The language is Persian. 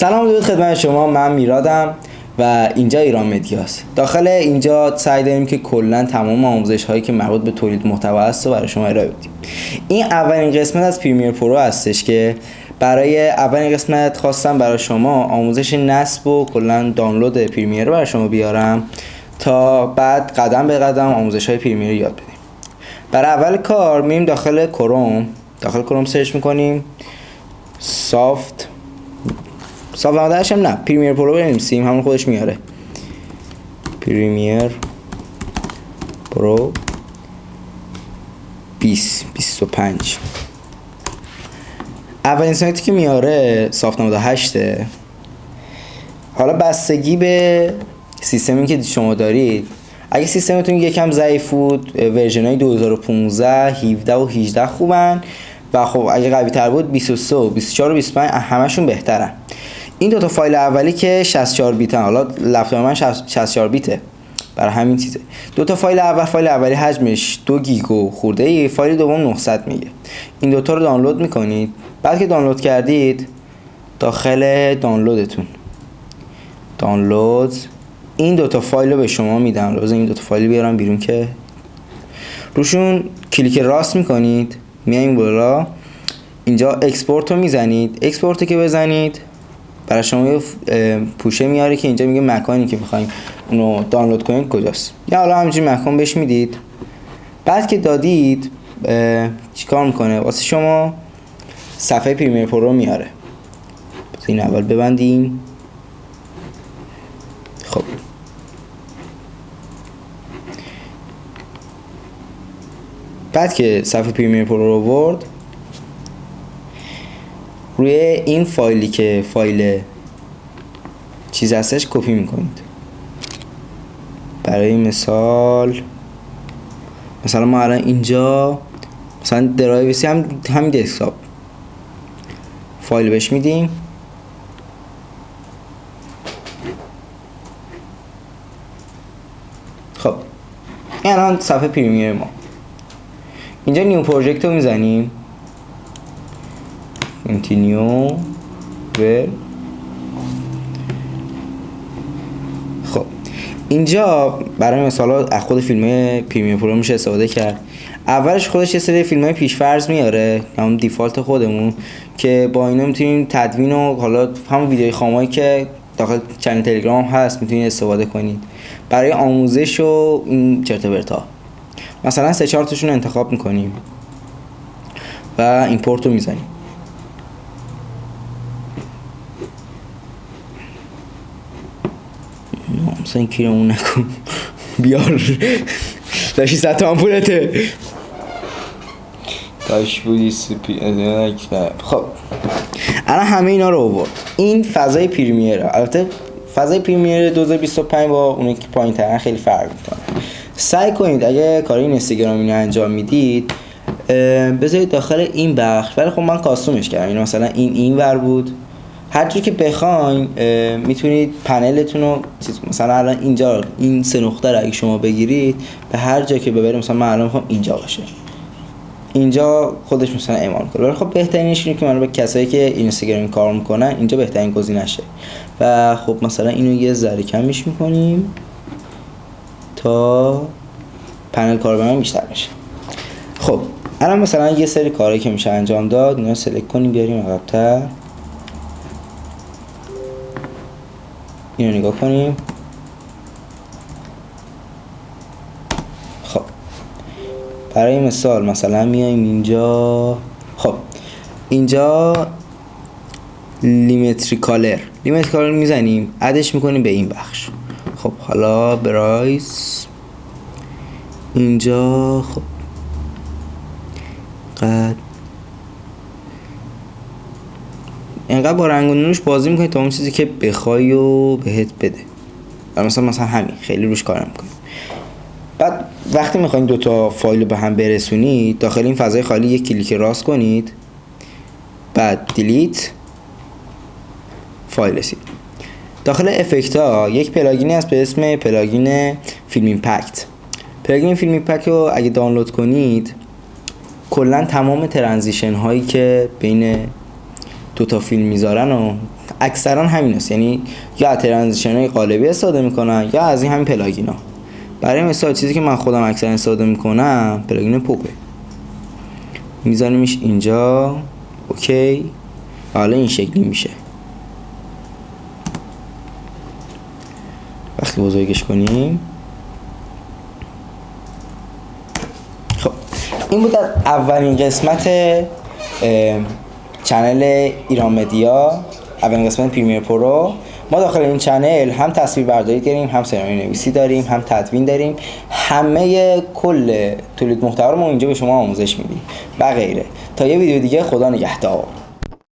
سلام درود خدمت شما. من میرادم و اینجا ایران مدیاست. داخل اینجا سعی داریم که کلا تمام آموزش هایی که مربوط به تولید محتوا است رو برای شما ارائه بدیم. این اولین قسمت از پریمیر پرو هستش که برای اولین قسمت خواستم برای شما آموزش نصب و کلا دانلود پریمیر رو برای شما بیارم تا بعد قدم به قدم آموزش های پریمیر رو یاد بدیم. برای اول کار میریم داخل کروم سرچ میکنیم سافت آماده‌اش هم نه پریمیر پرو بنویسیم، همون خودش میاره. پریمیر پرو 2025 اولین سایتی که میاره سافت 98. حالا بستگی به سیستمی که شما دارید، اگه سیستمتون یکم ضعیف بود ورژن های 2015 17 و 18 خوبن و خب اگه قوی تر بود 23 و 24 و 25 همشون بهترن. این دوتا فایل اولی که 64 بیتن، حالا لپتاپ من 64 بیته برای همین چیزه. دوتا فایل اولی حجمش 2 گیگ و خورده ای، فایل دوم 900 میگه. این دوتا رو دانلود میکنید. بعد که دانلود کردید داخل دانلودتون دانلود این دوتا فایل رو به شما میدم. لازم این دوتا فایل بیارم بیرون که روشون کلیک راست میکنید، میایین بالا اینجا اکسپورت رو میزنید. اکسپورت رو که بزنید برای شما یه پوشه میاره که اینجا میگه مکانی که میخواین اونو دانلود کنید کجاست. یا حالا همینجوری مکان بهش میدید. بعد که دادید چیکار میکنه؟ واسه شما صفحه پریمیر پرو میاره. بس این اول ببندیم. خب بعد که صفحه پریمیر پرو رو ورد، روی این فایلی که فایل چیز هستش کپی میکنید. برای مثلا ما الان اینجا مثلا درایو همین دسکتاپ فایل بهش میدیم. خب این الان صفحه پریمیر ما. اینجا نیو پروژکت رو میزنیم، کنتینیو و خب اینجا برای مثال از خود فیلم پریمیر پرو میشه استفاده کرد. اولش خودش یه سری فیلم های پیش‌فرض میاره، همون دیفالت خودمون، که با اینا میتونیم تدوین و حالا همون ویدیوی خامایی که داخل چنل تلگرام هست میتونید استفاده کنید برای آموزش و این چرت و پرتا. مثلا 3-4 تاشون رو انتخاب میکنیم و ایمپورت رو میزنیم. مثلا این کیرمون نکن بیار داشتی 100 تومن پولته داشت بودی سپی. خب الان همه اینا رو آورد. این فضای پریمیره. البته فضای پریمیر 2025 با اونه که پایین ترن خیلی فرق میکنه. سعی کنید اگه کار این اینستاگرامی رو انجام میدید بذارید داخل این بخش. ولی خب من کاستومش کردم. این مثلا این ور بود. هر جور که بخواین میتونید پنلتون رو مثلا الان اینجا این 3 نقطه رو اگه شما بگیرید به هر جا که ببرید، مثلا من الان میخوام اینجا باشه، اینجا خودش مثلا اعمال کنه. ولی خب بهترینش اینه که من به کسایی که اینستاگرام کار میکنن اینجا بهترین گزینه شه. و خب مثلا اینو یه ذره کمش میکنیم تا پنل کاربر بیشتر بشه. خب الان مثلا یه سری کارهایی که میشه انجام داد اینا سلکت کنیم بیاریم عقب‌تر. اینو نگاه کنیم. خب برای مثلا میایم اینجا. خب اینجا لیمیتری کالر میزنیم، ادش میکنیم به این بخش. خب حالا برایس اینجا خب اینقدر با رنگ و نورش بازی میکنی تا اون چیزی که بخوای و بهت بده. مثلا همین خیلی روش کار نمیکنی. بعد وقتی میخواین دوتا فایل رو به هم برسونید داخل این فضای خالی یک کلیک راست کنید، بعد دیلیت فایل رسید. داخل افکت ها یک پلاگینی هست به اسم پلاگین فیلم ایمپکت. پلاگین فیلم ایمپکت رو اگه دانلود کنید کلا تمام ترانزیشن هایی که بین دو تا فیلم میذارن و اکثرا همین است، یعنی یا ترانزیشن های قالبی استفاده میکنن یا از این همین پلاگینا. برای مثال چیزی که من خودم اکثرا استفاده میکنم پلاگین پوپه، میذاریمش اینجا اوکی، حالا این شکلی میشه. وقتی بزرگش کنیم خب این بود اولین قسمت چنل ایران مدیا، اولین قسمت پریمیر پرو. ما داخل این چنل هم تصویر برداری داریم، هم سناریو نویسی داریم، هم تدوین داریم، همه کل تولید محتوا رو ما اینجا به شما آموزش میدیم و غیره. تا یه ویدیو دیگه، خدا نگهدار.